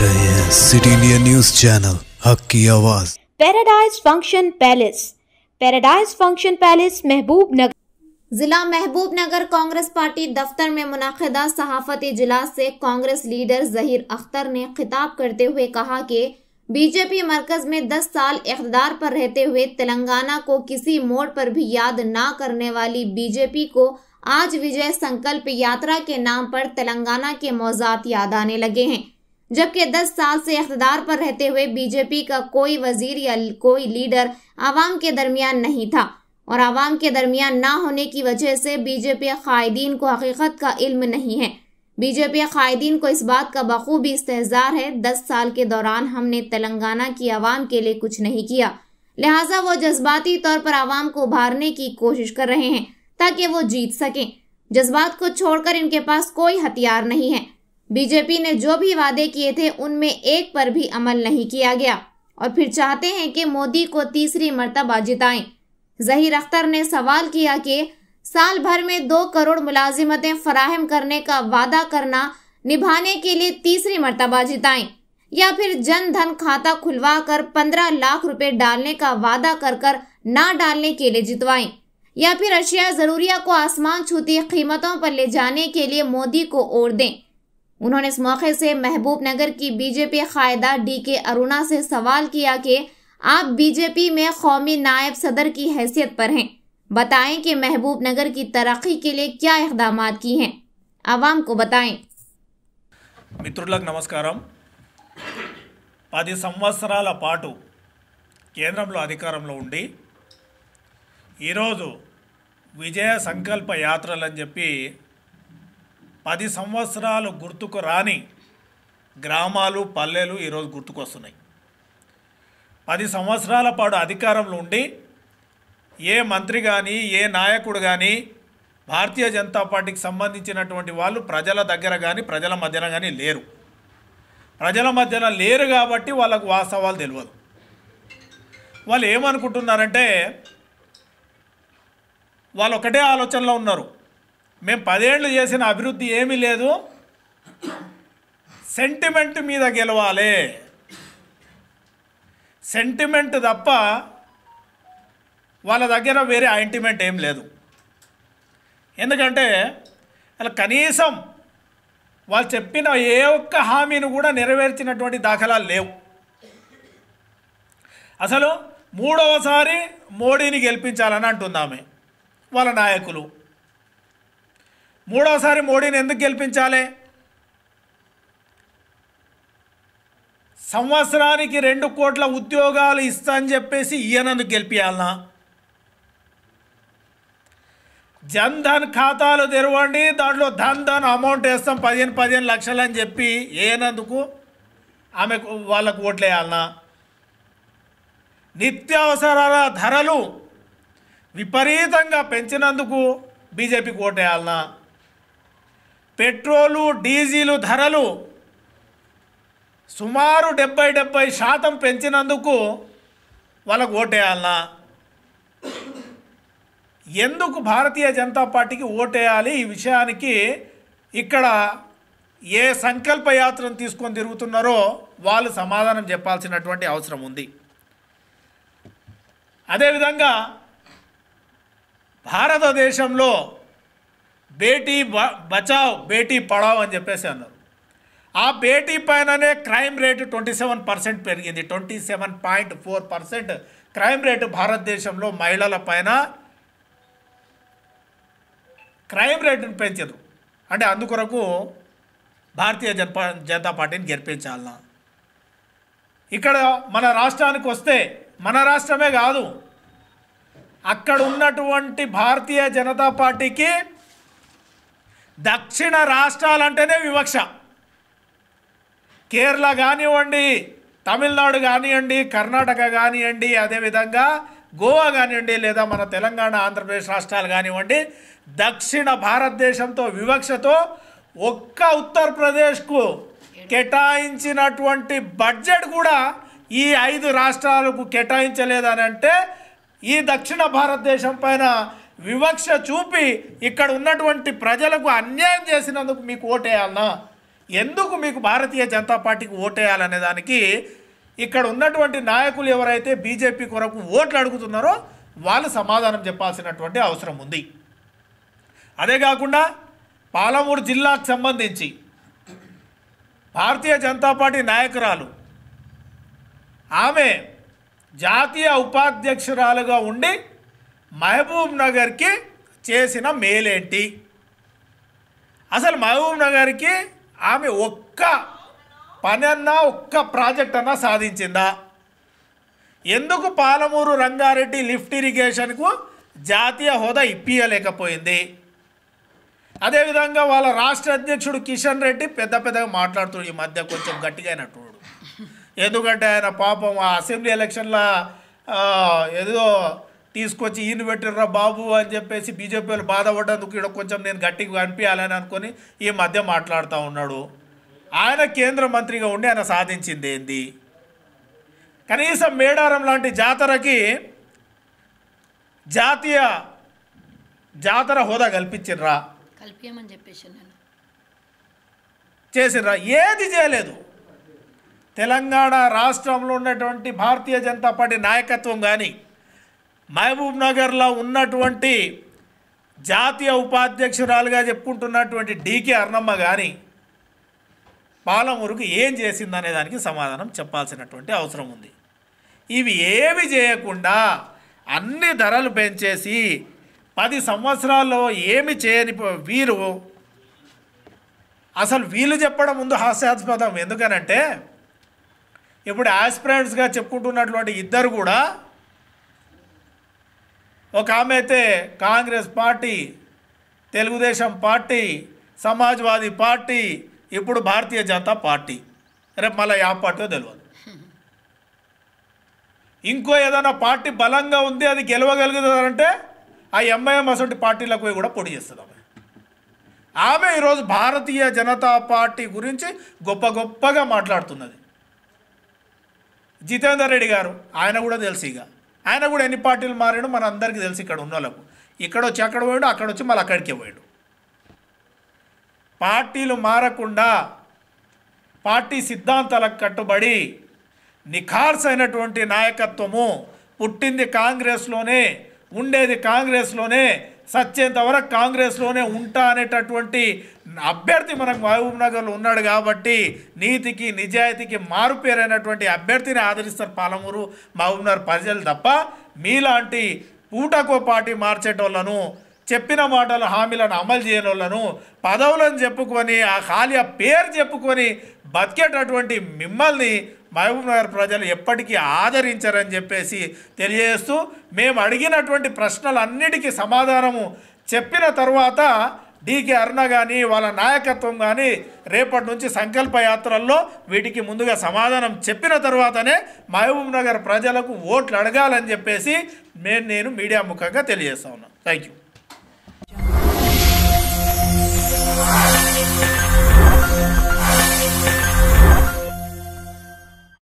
रहे हैं city India news channel हक की आवाज। पैराडाइज फंक्शन पैलेस महबूब नगर। जिला महबूब नगर कांग्रेस पार्टी दफ्तर में मुनाकिदा सहाफती इजलास से कांग्रेस लीडर जहीर अख्तर ने खिताब करते हुए कहा कि बीजेपी मरकज में 10 साल इख्तिदार पर रहते हुए तेलंगाना को किसी मोड़ पर भी याद ना करने वाली बीजेपी को आज विजय संकल्प यात्रा के नाम पर तेलंगाना के मौज़ात याद आने लगे हैं। जबकि 10 साल से इख्तिदार पर रहते हुए बीजेपी का कोई वजीर या कोई लीडर आवाम के दरमियान नहीं था और आवाम के दरमियान ना होने की वजह से बीजेपी कायदीन को हकीकत का इल्म नहीं है। बीजेपी कायदीन को इस बात का बखूबी इस्तेहज़ार है 10 साल के दौरान हमने तेलंगाना की आवाम के लिए कुछ नहीं किया, लिहाजा वो जज्बाती तौर पर आवाम को उभारने की कोशिश कर रहे हैं ताकि वो जीत सकें। जज्बात को छोड़कर इनके पास कोई हथियार नहीं है। बीजेपी ने जो भी वादे किए थे उनमें एक पर भी अमल नहीं किया गया और फिर चाहते हैं कि मोदी को तीसरी मर्तबा जिताएं। जहीर अख्तर ने सवाल किया कि साल भर में 2 करोड़ मुलाजिमतें फराहम करने का वादा करना निभाने के लिए तीसरी मर्तबा जिताएं या फिर जन धन खाता खुलवा कर 15 लाख रुपए डालने का वादा कर ना डालने के लिए जितवाएं या फिर अशिया जरूरिया को आसमान छूती कीमतों पर ले जाने के लिए मोदी को ओर दें। उन्होंने इस मौके से महबूब नगर की बीजेपी कायदा DK अरुणा से सवाल किया कि आप बीजेपी में कौमी नायब सदर की हैसियत पर हैं, बताएं कि महबूब नगर की तरक्की के लिए क्या इक़दाम की हैं, आवाम को बताएं। మిత్రులకు నమస్కారం। 10 సంవత్సరాల పాటు కేంద్రంలో అధికారంలో ఉండి ఈరోజు విజయ సంకల్ప యాత్రలని చెప్పి 10 సంవత్సరాలు గుర్తుకు రాని గ్రామాలు పల్లెలు ఈరోజు గుర్తుకొస్తున్నాయి। 10 సంవత్సరాల పాటు అధికారంలో ఉండి ఏ మంత్రి కానీ ఏ నాయకుడు కానీ భారతీయ జనతా పార్టీకి సంబంధించినటువంటి వాళ్ళు ప్రజల దగ్గర కానీ ప్రజల మధ్యన కానీ లేరు। ప్రజల మధ్యన లేరు కాబట్టి వాళ్ళకు వాస్తవాలు తెలియదు। వాళ్ళు ఏమనుకుంటున్నారంటే వాళ్ళు ఒకటే ఆలోచనలో ఉన్నారు, మేము 10 ఏళ్ళు చేసిన అభివృద్ధి ఏమీ లేదు, సెంటిమెంట్ మీద గెలవాలి, సెంటిమెంట్ తప్ప వాళ్ళ దగ్గర వేరే ఆయింటిమెంట్ ఏం లేదు। ఎందుకంటే అలా కనీసం వాళ్ళు చెప్పిన ఏ ఒక్క హామీని కూడా నెరవేర్చినటువంటి దాఖలాలు లేవు। అసలు 3వసారి మోడీని గెలిపించాలని అంటున్నామే వాళ్ళ నాయకులు। 3వసారి మోడీని ఎందుకు గెలిపించాలి? సంవత్సరానికి 2 కోట్ల ఉద్యోగాలు ఇస్తా అని చెప్పేసి ఈయనందుకు గెలిపించాలనా? జన్ ధన్ ఖాతాలు తెరవండి, దాంట్లో ధన్ అమౌంట్ వేస్తాం 15 లక్షలు అని చెప్పి ఏనందుకు ఆమెకు వాళ్ళకు ఓట్లేయాలనా? నిత్యావసరాల ధరలు విపరీతంగా పెంచినందుకు బీజేపీకి ఓటేయాలనా? పెట్రోలు డీజిలు ధరలు సుమారు 70% పెంచినందుకు వాళ్ళకు ఓటేయాలనా? ఎందుకు భారతీయ జనతా పార్టీకి ఓటేయాలి? ఈ విషయానికి ఇక్కడ ఏ సంకల్ప యాత్రను తీసుకొని తిరుగుతున్నారో వాళ్ళు సమాధానం చెప్పాల్సినటువంటి అవసరం ఉంది। అదేవిధంగా భారతదేశంలో బేటీ బచావ్ బేటీ పడావ్ అని చెప్పేసి అన్నారు। ఆ బేటీ పైననే క్రైమ్ రేటు 27% పెరిగింది। 27.4% క్రైమ్ రేటు భారతదేశంలో మహిళల పైన క్రైమ్ రేటును పెంచదు। అంటే అందుకొరకు భారతీయ జనతా పార్టీని గెలిపించాలన్నా? ఇక్కడ మన రాష్ట్రానికి వస్తే మన రాష్ట్రమే కాదు, అక్కడ ఉన్నటువంటి భారతీయ జనతా పార్టీకి దక్షిణ రాష్ట్రాలంటేనే వివక్ష। కేరళ కానివ్వండి, తమిళనాడు కానివ్వండి, కర్ణాటక కానివ్వండి, అదేవిధంగా గోవా కానివ్వండి, లేదా మన తెలంగాణ ఆంధ్రప్రదేశ్ రాష్ట్రాలు కానివ్వండి, దక్షిణ భారతదేశంతో వివక్షతో ఒక్క ఉత్తరప్రదేశ్కు కేటాయించినటువంటి బడ్జెట్ కూడా ఈ 5 రాష్ట్రాలకు కేటాయించలేదని అంటే ఈ దక్షిణ భారతదేశం పైన వివక్ష చూపి ఇక్కడ ఉన్నటువంటి ప్రజలకు అన్యాయం చేసినందుకు మీకు ఓటేయాలనా? ఎందుకు మీకు భారతీయ జనతా పార్టీకి ఓటేయాలనే దానికి ఇక్కడ ఉన్నటువంటి నాయకులు ఎవరైతే బీజేపీ కొరకు ఓట్లు అడుగుతున్నారో వాళ్ళు సమాధానం చెప్పాల్సినటువంటి అవసరం ఉంది. అదే కాకుండా పాలమూరు జిల్లాకు సంబంధించి భారతీయ జనతా పార్టీ నాయకురాలు ఆమె జాతీయ ఉపాధ్యక్షురాలుగా ఉండి మహబూబ్ నగర్కి చేసిన మేలేంటి? అసలు మహబూబ్ నగర్కి ఆమె ఒక్క పని అన్నా ఒక్క ప్రాజెక్ట్ అన్నా సాధించిందా? ఎందుకు పాలమూరు రంగారెడ్డి లిఫ్ట్ ఇరిగేషన్కు జాతీయ హోదా ఇప్పియలేకపోయింది? అదేవిధంగా వాళ్ళ రాష్ట్ర అధ్యక్షుడు కిషన్ రెడ్డి పెద్దగా మాట్లాడుతాడు, ఈ మధ్య కొంచెం గట్టిగా అయినట్టు. ఎందుకంటే ఆయన పాపం ఆ అసెంబ్లీ ఎలక్షన్ల ఏదో తీసుకొచ్చి ఈయన పెట్టిర్రా బాబు అని చెప్పేసి బీజేపీలు బాధపడ్డందుకు ఇక్కడ కొంచెం నేను గట్టిగా అనిపించాలని అనుకొని ఈ మధ్య మాట్లాడుతూ ఉన్నాడు. ఆయన కేంద్ర మంత్రిగా ఉండి ఆయన సాధించింది ఏంది? కనీసం మేడారం లాంటి జాతరకి జాతర హోదా కల్పించిర్రా? కల్పించమని చెప్పేసి చేసిర్రా? ఏది చేయలేదు. తెలంగాణ రాష్ట్రంలో ఉన్నటువంటి భారతీయ జనతా పార్టీ నాయకత్వం కానీ మహబూబ్ నగర్లో ఉన్నటువంటి జాతీయ ఉపాధ్యక్షురాలుగా చెప్పుకుంటున్నటువంటి డీకే అర్ణమ్మ కానీ పాలమూరుకు ఏం చేసిందనే దానికి సమాధానం చెప్పాల్సినటువంటి అవసరం ఉంది. ఇవి ఏవి చేయకుండా అన్ని ధరలు పెంచేసి 10 సంవత్సరాల్లో ఏమి చేయని వీరు అసలు వీళ్ళు చెప్పడం ముందు హాస్యాస్పదం. ఎందుకనంటే ఇప్పుడు ఆస్పిరెంట్స్గా చెప్పుకుంటున్నటువంటి ఇద్దరు కూడా, ఒక ఆమె అయితే Congress party, Telugu Desam party, Samajwadi party, ఇప్పుడు భారతీయ జనతా పార్టీ, రేపు మళ్ళీ యా పార్టీ తెలియదు. ఇంకో ఏదైనా పార్టీ బలంగా ఉంది అది గెలవగలుగుతుందంటే ఆ ఎంఐఎం అసలు పార్టీలకు పోయి కూడా పోటీ చేస్తుంది. ఆమె ఈరోజు భారతీయ జనతా పార్టీ గురించి గొప్పగా మాట్లాడుతున్నది. జితేందర్ రెడ్డి గారు, ఆయన కూడా తెలుసు, ఇక ఆయన కూడా ఎన్ని పార్టీలు మారాడు మన అందరికీ తెలుసు. ఇక్కడ ఉన్న వాళ్ళకు ఇక్కడొచ్చి అక్కడ పోయాడు, అక్కడొచ్చి మళ్ళీ అక్కడికే పోయాడు. పార్టీలు మారకుండా పార్టీ సిద్ధాంతాలకు కట్టుబడి నిఖార్స్ అయినటువంటి నాయకత్వము, పుట్టింది కాంగ్రెస్లోనే, ఉండేది కాంగ్రెస్లోనే, సచ్చేంతవరకు కాంగ్రెస్లోనే ఉంటా అనేటటువంటి అభ్యర్థి మనకు మహబూబ్ నగర్లో ఉన్నాడు. కాబట్టి నీతికి నిజాయితీకి మారుపేరైనటువంటి అభ్యర్థిని ఆదరిస్తారు పాలమూరు మహబూబ్ నగర్ ప్రజలు తప్ప మీలాంటి పూటకో పార్టీ మార్చేటోళ్లను, చెప్పిన మాటలు హామీలను అమలు చేయని వాళ్ళను, పదవులను చెప్పుకొని ఆ ఖాళీ పేరు చెప్పుకొని బతికేటటువంటి మిమ్మల్ని మహబూబ్ నగర్ ప్రజలు ఎప్పటికీ ఆదరించారని చెప్పేసి తెలియజేస్తూ, మేము అడిగినటువంటి ప్రశ్నలన్నిటికీ సమాధానము చెప్పిన తర్వాత డీకే అరుణ కానీ వాళ్ళ నాయకత్వం కానీ రేపటి నుంచి సంకల్ప యాత్రల్లో వీటికి ముందుగా సమాధానం చెప్పిన తర్వాతనే మహబూబ్ నగర్ ప్రజలకు ఓట్లు అడగాలని చెప్పేసి నేను మీడియా ముఖంగా తెలియజేస్తా ఉన్నాను. Thank you.